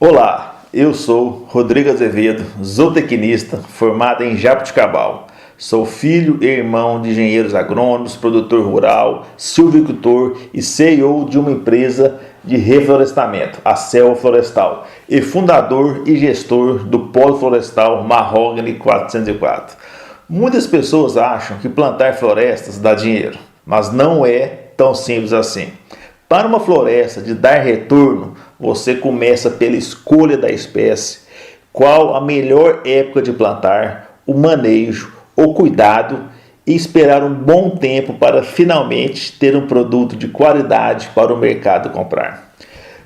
Olá, eu sou Rodrigo Azevedo, zootecnista, formado em Jaboticabal. Sou filho e irmão de engenheiros agrônomos, produtor rural, silvicultor e CEO de uma empresa de reflorestamento, a Selva Florestal, e fundador e gestor do Polo Florestal Mahogany 404. Muitas pessoas acham que plantar florestas dá dinheiro, mas não é tão simples assim. Para uma floresta de dar retorno, você começa pela escolha da espécie, qual a melhor época de plantar, o manejo, o cuidado e esperar um bom tempo para finalmente ter um produto de qualidade para o mercado comprar.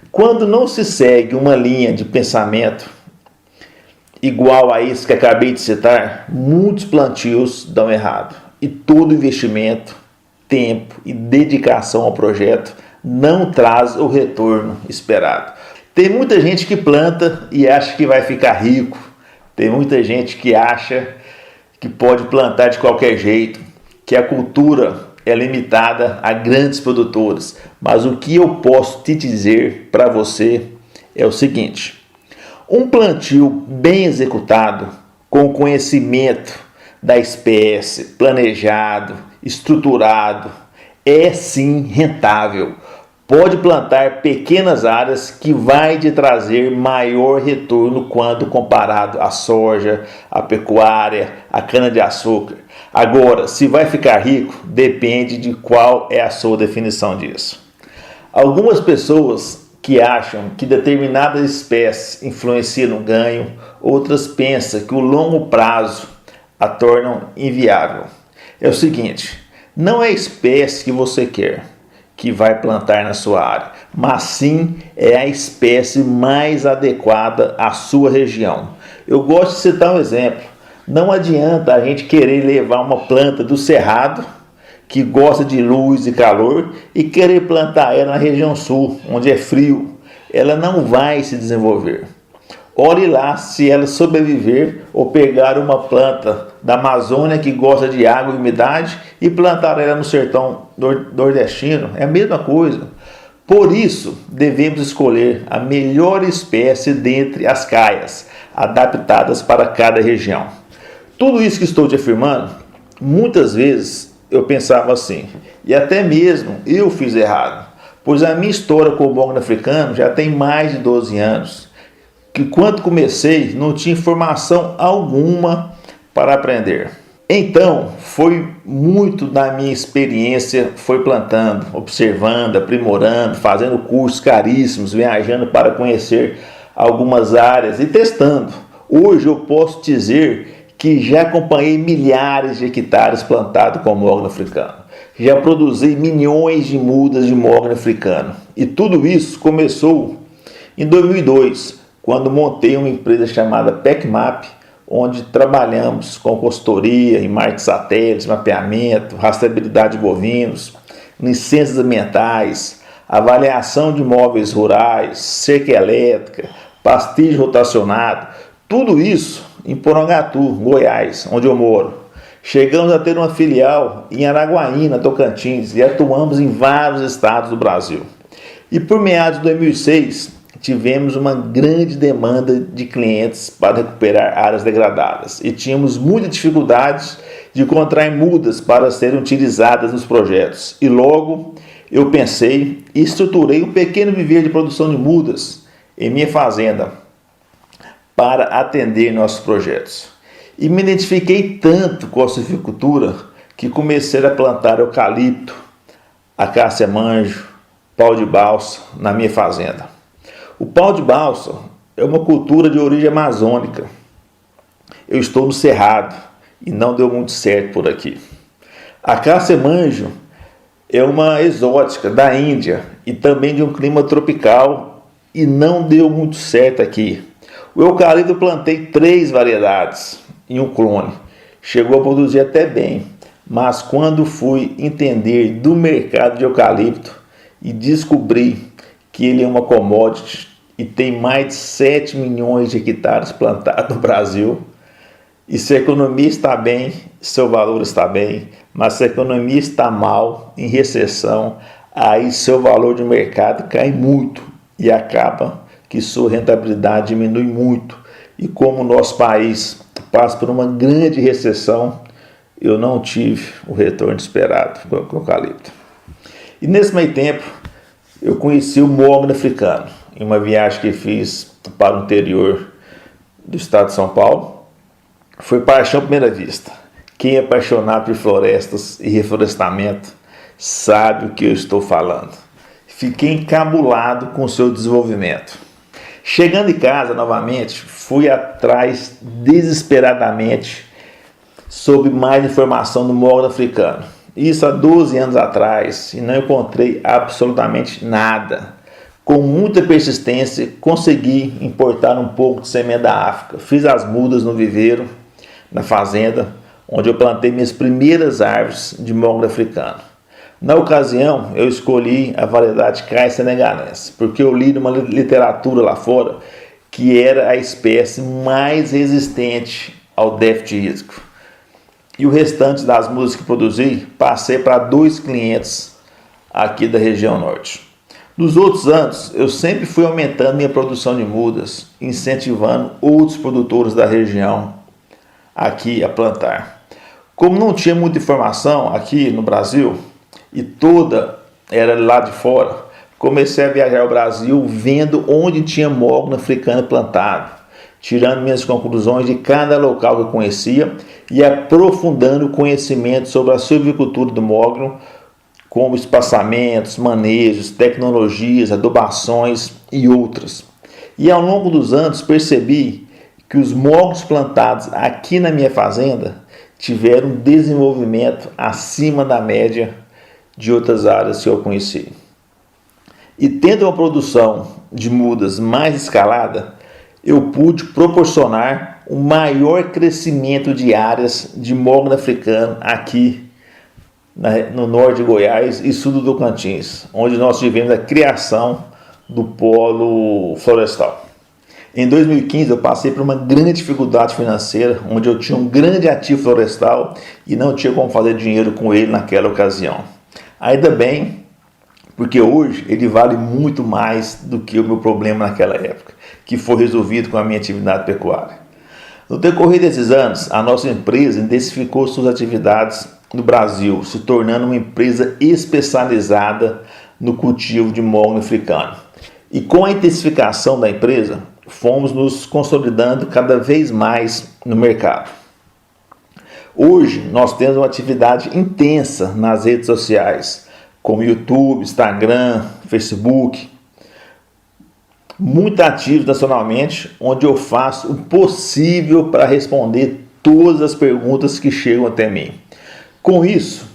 Quando não se segue uma linha de pensamento igual a isso que acabei de citar, muitos plantios dão errado e todo investimento, tempo e dedicação ao projeto não traz o retorno esperado. Tem muita gente que planta e acha que vai ficar rico. Tem muita gente que acha que pode plantar de qualquer jeito, que a cultura é limitada a grandes produtores. Mas o que eu posso te dizer para você é o seguinte: um plantio bem executado, com conhecimento da espécie, planejado, estruturado, é sim rentável. Pode plantar pequenas áreas que vai te trazer maior retorno quando comparado à soja, à pecuária, à cana-de-açúcar. Agora, se vai ficar rico, depende de qual é a sua definição disso. Algumas pessoas que acham que determinadas espécies influenciam no ganho, outras pensam que o longo prazo a tornam inviável. É o seguinte: não é a espécie que você quer que vai plantar na sua área, mas sim é a espécie mais adequada à sua região. Eu gosto de citar um exemplo. Não adianta a gente querer levar uma planta do cerrado, que gosta de luz e calor, e querer plantar ela na região sul, onde é frio. Ela não vai se desenvolver. Olhe lá se ela sobreviver, ou pegar uma planta da Amazônia que gosta de água e umidade e plantar ela no sertão nordestino, é a mesma coisa. Por isso, devemos escolher a melhor espécie dentre as caias, adaptadas para cada região. Tudo isso que estou te afirmando, muitas vezes eu pensava assim, e até mesmo eu fiz errado, pois a minha história com o Mahogany africano já tem mais de 12 anos. Que quando comecei não tinha informação alguma para aprender. Então, foi muito da minha experiência, foi plantando, observando, aprimorando, fazendo cursos caríssimos, viajando para conhecer algumas áreas e testando. Hoje eu posso dizer que já acompanhei milhares de hectares plantados com Mahogany africano. Já produzi milhões de mudas de Mahogany africano. E tudo isso começou em 2002, quando montei uma empresa chamada PecMap, onde trabalhamos com consultoria em marketing satélites, mapeamento, rastreabilidade de bovinos, licenças ambientais, avaliação de imóveis rurais, cerca elétrica, pastijo rotacionado, tudo isso em Porangatu, Goiás, onde eu moro. Chegamos a ter uma filial em Araguaína, Tocantins, e atuamos em vários estados do Brasil. E por meados de 2006, tivemos uma grande demanda de clientes para recuperar áreas degradadas e tínhamos muita dificuldade de encontrar mudas para serem utilizadas nos projetos. E logo eu pensei e estruturei um pequeno viveiro de produção de mudas em minha fazenda para atender nossos projetos. E me identifiquei tanto com a silvicultura que comecei a plantar eucalipto, acácia-manjo, pau de balsa na minha fazenda. O pau de balsa é uma cultura de origem amazônica. Eu estou no cerrado e não deu muito certo por aqui. A acácia-manjo é uma exótica da Índia e também de um clima tropical e não deu muito certo aqui. O eucalipto eu plantei 3 variedades em um clone. Chegou a produzir até bem, mas quando fui entender do mercado de eucalipto e descobri que ele é uma commodity e tem mais de 7 milhões de hectares plantados no Brasil. E se a economia está bem, seu valor está bem. Mas se a economia está mal, em recessão, aí seu valor de mercado cai muito e acaba que sua rentabilidade diminui muito. E como o nosso país passa por uma grande recessão, eu não tive o retorno esperado com o eucalipto. E nesse meio tempo, eu conheci o mogno africano em uma viagem que fiz para o interior do estado de São Paulo. Foi paixão à primeira vista. Quem é apaixonado por florestas e reflorestamento sabe o que eu estou falando. Fiquei encabulado com o seu desenvolvimento. Chegando em casa novamente, fui atrás desesperadamente sobre mais informação do mogno africano. Isso há 12 anos atrás, e não encontrei absolutamente nada. Com muita persistência, consegui importar um pouco de semente da África. Fiz as mudas no viveiro, na fazenda, onde eu plantei minhas primeiras árvores de mogno africano. Na ocasião, eu escolhi a variedade Cai senegalense, porque eu li numa literatura lá fora que era a espécie mais resistente ao déficit hídrico. E o restante das mudas que produzi, passei para 2 clientes aqui da região norte. Nos outros anos, eu sempre fui aumentando minha produção de mudas, incentivando outros produtores da região aqui a plantar. Como não tinha muita informação aqui no Brasil, e toda era lá de fora, comecei a viajar ao Brasil vendo onde tinha mogno africano plantado, tirando minhas conclusões de cada local que eu conhecia e aprofundando o conhecimento sobre a silvicultura do mogno, como espaçamentos, manejos, tecnologias, adubações e outras. E ao longo dos anos percebi que os mognos plantados aqui na minha fazenda tiveram um desenvolvimento acima da média de outras áreas que eu conheci. E tendo uma produção de mudas mais escalada, eu pude proporcionar um maior crescimento de áreas de mogno africano aqui no norte de Goiás e sul do Tocantins, onde nós tivemos a criação do polo florestal. Em 2015 eu passei por uma grande dificuldade financeira, onde eu tinha um grande ativo florestal e não tinha como fazer dinheiro com ele naquela ocasião. Ainda bem, porque hoje ele vale muito mais do que o meu problema naquela época, que foi resolvido com a minha atividade pecuária. No decorrer desses anos, a nossa empresa intensificou suas atividades no Brasil, se tornando uma empresa especializada no cultivo de mogno africano. E com a intensificação da empresa, fomos nos consolidando cada vez mais no mercado. Hoje, nós temos uma atividade intensa nas redes sociais, como YouTube, Instagram, Facebook, muito ativos nacionalmente, onde eu faço o possível para responder todas as perguntas que chegam até mim. Com isso,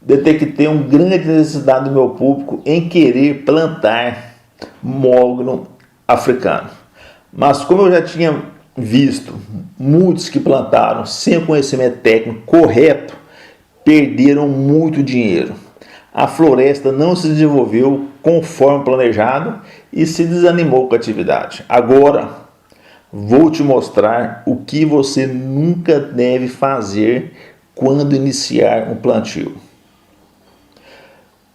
detectei uma grande necessidade do meu público em querer plantar mogno africano. Mas como eu já tinha visto muitos que plantaram sem o conhecimento técnico correto, perderam muito dinheiro. A floresta não se desenvolveu conforme planejado e se desanimou com a atividade. Agora, vou te mostrar o que você nunca deve fazer quando iniciar um plantio.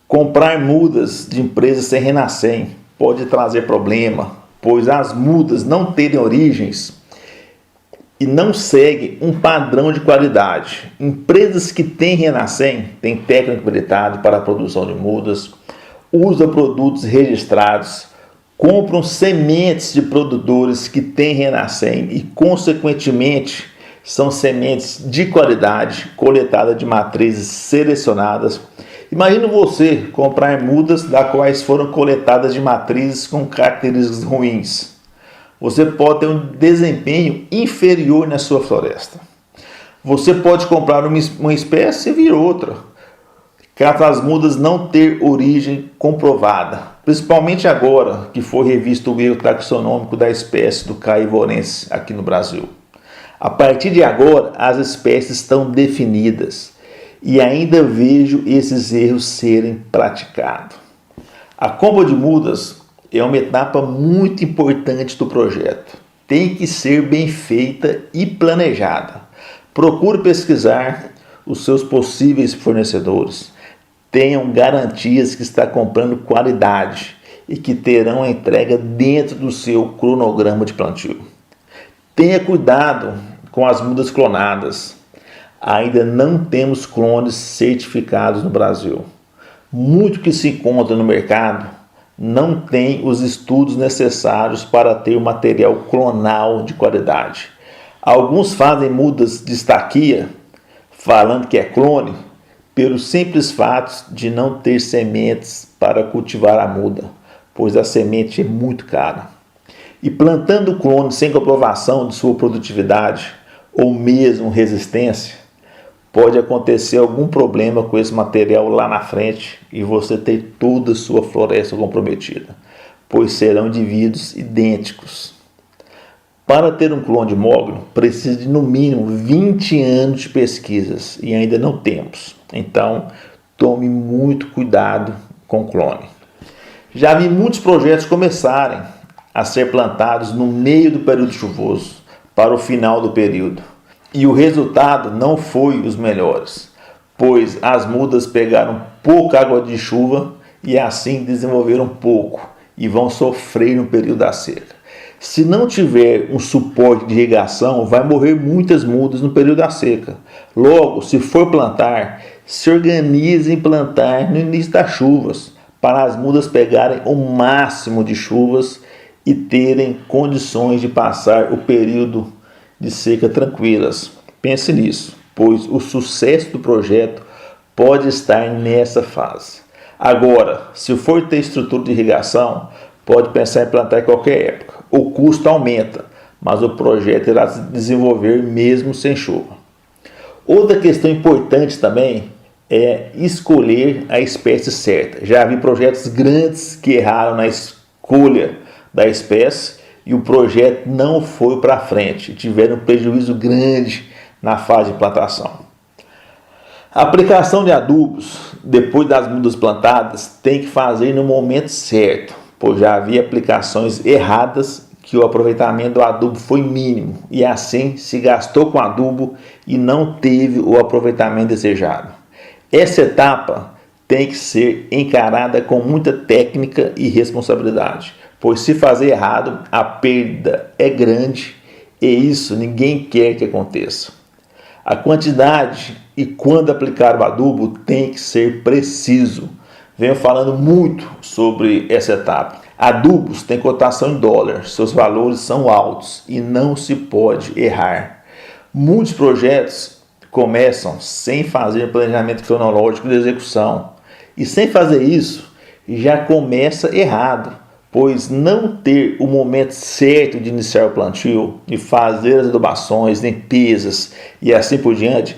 Comprar mudas de empresas sem renascem pode trazer problema, pois as mudas não terem origens e não seguem um padrão de qualidade. Empresas que têm renascem, têm técnico habilitado para a produção de mudas, usam produtos registrados, compram sementes de produtores que têm renascem e, consequentemente, são sementes de qualidade, coletadas de matrizes selecionadas. Imagina você comprar mudas das quais foram coletadas de matrizes com características ruins. Você pode ter um desempenho inferior na sua floresta. Você pode comprar uma espécie e vir outra, caso as mudas não ter origem comprovada, principalmente agora que foi revisto o erro taxonômico da espécie do caivorense aqui no Brasil. A partir de agora, as espécies estão definidas e ainda vejo esses erros serem praticados. A compra de mudas é uma etapa muito importante do projeto. Tem que ser bem feita e planejada. Procure pesquisar os seus possíveis fornecedores. Tenham garantias que está comprando qualidade e que terão a entrega dentro do seu cronograma de plantio. Tenha cuidado com as mudas clonadas. Ainda não temos clones certificados no Brasil. Muito que se encontra no mercado não tem os estudos necessários para ter o material clonal de qualidade. Alguns fazem mudas de estaquia, falando que é clone, pelo simples fato de não ter sementes para cultivar a muda, pois a semente é muito cara. E plantando clone sem comprovação de sua produtividade ou mesmo resistência, pode acontecer algum problema com esse material lá na frente e você ter toda a sua floresta comprometida, pois serão indivíduos idênticos. Para ter um clone de mogno, precisa de no mínimo 20 anos de pesquisas e ainda não temos. Então, tome muito cuidado com o clone. Já vi muitos projetos começarem a ser plantados no meio do período chuvoso para o final do período. E o resultado não foi os melhores, pois as mudas pegaram pouca água de chuva e assim desenvolveram pouco e vão sofrer no período da seca. Se não tiver um suporte de irrigação, vai morrer muitas mudas no período da seca. Logo, se for plantar, se organize em plantar no início das chuvas, para as mudas pegarem o máximo de chuvas e terem condições de passar o período de seca tranquilas. Pense nisso, pois o sucesso do projeto pode estar nessa fase. Agora, se for ter estrutura de irrigação, pode pensar em plantar em qualquer época. O custo aumenta, mas o projeto irá se desenvolver mesmo sem chuva. Outra questão importante também é escolher a espécie certa. Já vi projetos grandes que erraram na escolha da espécie e o projeto não foi para frente, tiveram um prejuízo grande na fase de plantação. A aplicação de adubos depois das mudas plantadas tem que fazer no momento certo, pois já havia aplicações erradas que o aproveitamento do adubo foi mínimo e assim se gastou com adubo e não teve o aproveitamento desejado. Essa etapa tem que ser encarada com muita técnica e responsabilidade, pois se fazer errado, a perda é grande e isso ninguém quer que aconteça. A quantidade e quando aplicar o adubo tem que ser preciso. Venho falando muito sobre essa etapa. Adubos têm cotação em dólar, seus valores são altos e não se pode errar. Muitos projetos começam sem fazer planejamento cronológico de execução e sem fazer isso já começa errado, pois não ter o momento certo de iniciar o plantio, de fazer as adubações, limpezas e assim por diante,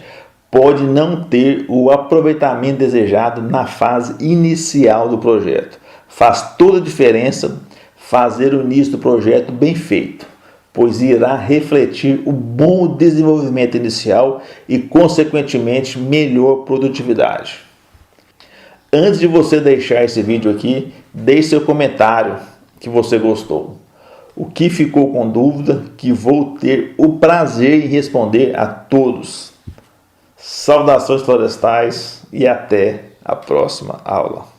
pode não ter o aproveitamento desejado na fase inicial do projeto. Faz toda a diferença fazer o início do projeto bem feito, pois irá refletir o bom desenvolvimento inicial e, consequentemente, melhor produtividade. Antes de você deixar esse vídeo aqui, deixe seu comentário que você gostou. O que ficou com dúvida, que vou ter o prazer em responder a todos. Saudações florestais e até a próxima aula.